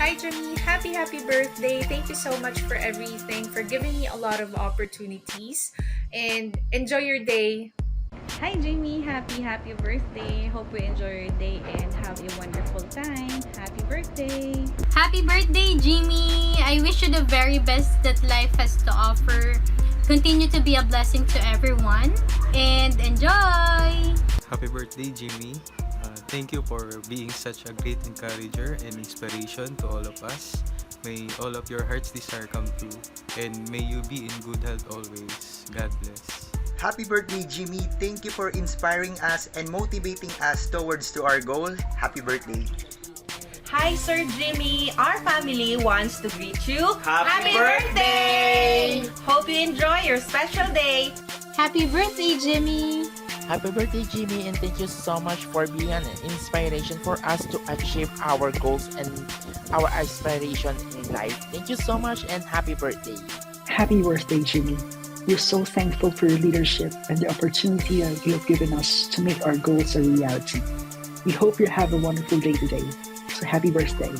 Hi, Jimmy. Happy birthday. Thank you so much for everything, for giving me a lot of opportunities. And enjoy your day. Hi Jamie, happy birthday. Hope you enjoy your day and have a wonderful time. Happy birthday. Happy birthday, Jimmy! I wish you the very best that life has to offer. Continue to be a blessing to everyone and enjoy! Happy birthday, Jimmy. Thank you for being such a great encourager and inspiration to all of us. May all of your heart's desire come true, and may you be in good health always. God bless. Happy birthday, Jimmy. Thank you for inspiring us and motivating us towards to our goal. Happy birthday. Hi, Sir Jimmy. Our family wants to greet you. Happy birthday! Hope you enjoy your special day. Happy birthday, Jimmy! Happy birthday, Jimmy, and thank you so much for being an inspiration for us to achieve our goals and our aspiration in life. Thank you so much and happy birthday. Happy birthday, Jimmy. We're so thankful for your leadership and the opportunity that you have given us to make our goals a reality. We hope you have a wonderful day today. So happy birthday.